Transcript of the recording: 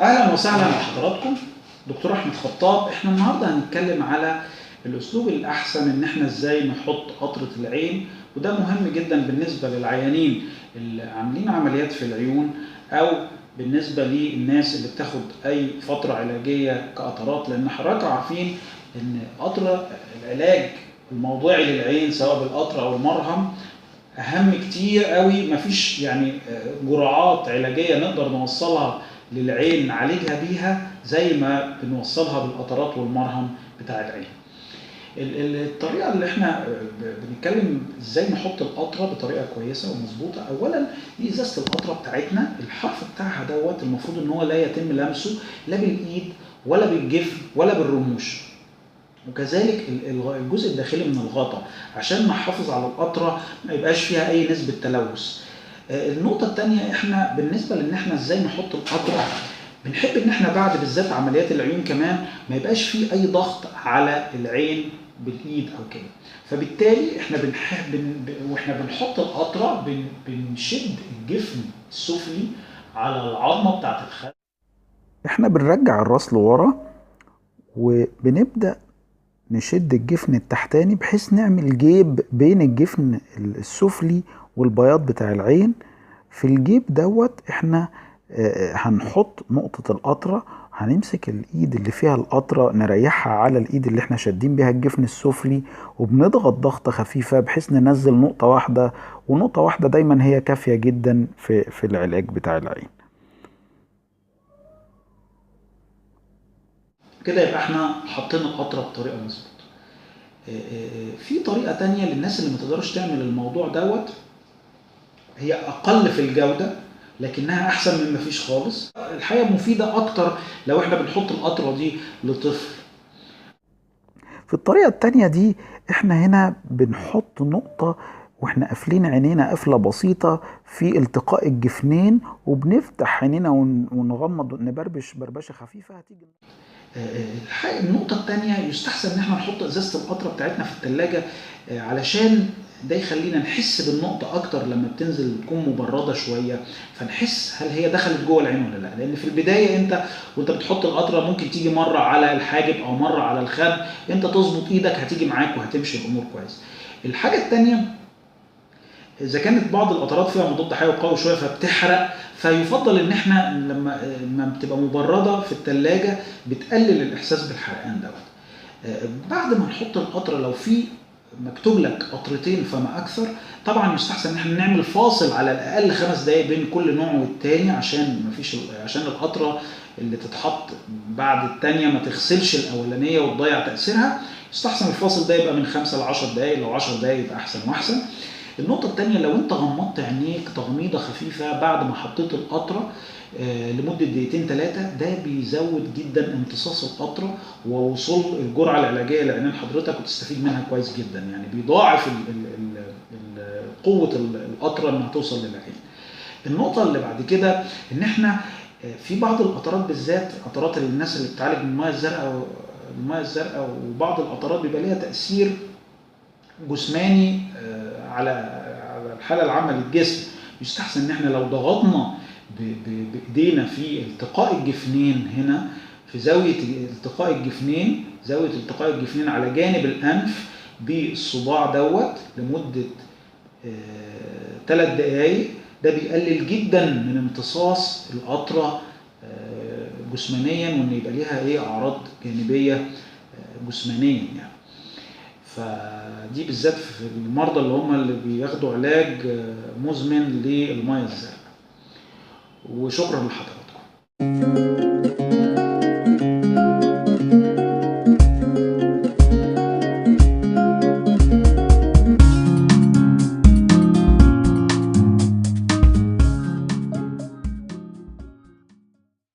اهلا وسهلا بحضراتكم. دكتور احمد خطاب. احنا النهارده هنتكلم على الاسلوب الاحسن ان احنا ازاي نحط قطرة العين، وده مهم جدا بالنسبة للعيانين اللي عاملين عمليات في العيون، او بالنسبة للناس اللي بتاخد اي فترة علاجية كقطرات، لان حضراتكم عارفين ان قطرة العلاج الموضعي للعين سواء بالقطرة او المرهم اهم كتير قوي. مفيش يعني جرعات علاجيه نقدر نوصلها للعين نعالجها بيها زي ما بنوصلها بالقطرات والمرهم بتاع العين. الطريقه اللي احنا بنتكلم ازاي نحط القطره بطريقه كويسه ومظبوطه. اولا دي ازازه القطره بتاعتنا، الحرف بتاعها المفروض ان هو لا يتم لمسه لا بالايد ولا بالجفن ولا بالرموش، وكذلك الجزء الداخلي من الغطاء عشان نحافظ على القطرة ما يبقاش فيها اي نسبة تلوث. النقطة الثانية، احنا بالنسبة لان احنا ازاي نحط القطرة، بنحب ان احنا بعد بالذات عمليات العيون كمان ما يبقاش فيه اي ضغط على العين بالايد او كده. فبالتالي احنا واحنا بنحط القطرة بنشد الجفن السفلي على العظمة بتاعت الخد. احنا بنرجع الراس لورا وبنبدأ نشد الجفن التحتاني بحيث نعمل جيب بين الجفن السفلي والبياض بتاع العين. في الجيب احنا هنحط نقطة القطرة، هنمسك الايد اللي فيها القطرة نريحها على الايد اللي احنا شادين بيها الجفن السفلي، وبنضغط ضغطة خفيفة بحيث ننزل نقطة واحدة، ونقطة واحدة دايما هي كافية جدا في العلاج بتاع العين. كده يبقى احنا حطينا القطرة بطريقة مظبوطة. في طريقة تانية للناس اللي ما تقدرش تعمل الموضوع هي أقل في الجودة لكنها أحسن من مفيش خالص. الحقيقة مفيدة أكتر لو احنا بنحط القطرة دي لطفل. في الطريقة التانية دي احنا هنا بنحط نقطة واحنا قافلين عينينا قفلة بسيطة في التقاء الجفنين، وبنفتح عينينا ونغمض نبربش بربشة خفيفة هتيجي. الحقيقة النقطة الثانية، يستحسن ان احنا نحط ازازة القطرة بتاعتنا في الثلاجة علشان ده يخلينا نحس بالنقطة اكتر لما بتنزل تكون مبردة شوية، فنحس هل هي دخلت جوه العين ولا لا. لان في البداية انت وانت بتحط القطرة ممكن تيجي مرة على الحاجب او مرة على الخد، انت تظبط ايدك هتيجي معاك وهتمشي الامور كويس. الحاجة الثانية، اذا كانت بعض القطرات فيها مضاد حيوي قوي شويه فبتحرق، فيفضل ان احنا لما بتبقى مبرده في الثلاجه بتقلل الاحساس بالحرقان بعد ما نحط القطره لو في مكتوب لك قطرتين فما اكثر، طبعا يستحسن ان احنا نعمل فاصل على الاقل 5 دقائق بين كل نوع والتاني عشان القطره اللي تتحط بعد الثانيه ما تغسلش الاولانيه وتضيع تاثيرها. يستحسن الفاصل ده يبقى من 5 ل 10 دقائق، لو 10 دقائق يبقى احسن واحسن. النقطة الثانية، لو انت غمضت عينيك تغميضة خفيفة بعد ما حطيت القطرة لمدة دقيقتين 3، ده بيزود جدا امتصاص القطرة ووصول الجرعة العلاجية لعينين حضرتك وتستفيد منها كويس جدا. يعني بيضاعف قوة القطرة انها توصل للعين. النقطة اللي بعد كده ان احنا في بعض القطرات بالذات قطرات الناس اللي بتعالج من المياه الزرقاء وبعض القطرات بيبقى ليها تأثير جسماني على الحالة العامة للجسم. يستحسن ان احنا لو ضغطنا بايدينا في التقاء الجفنين هنا في زاوية التقاء الجفنين على جانب الانف بالصباع لمدة 3 دقائق، ده بيقلل جدا من امتصاص القطرة جسمانيا، وان يبقى ليها اعراض جانبية جسمانيا يعني. فدي بالذات في المرضى اللي بياخدوا علاج مزمن للمياه الزرقاء. وشكرا لحضرتك.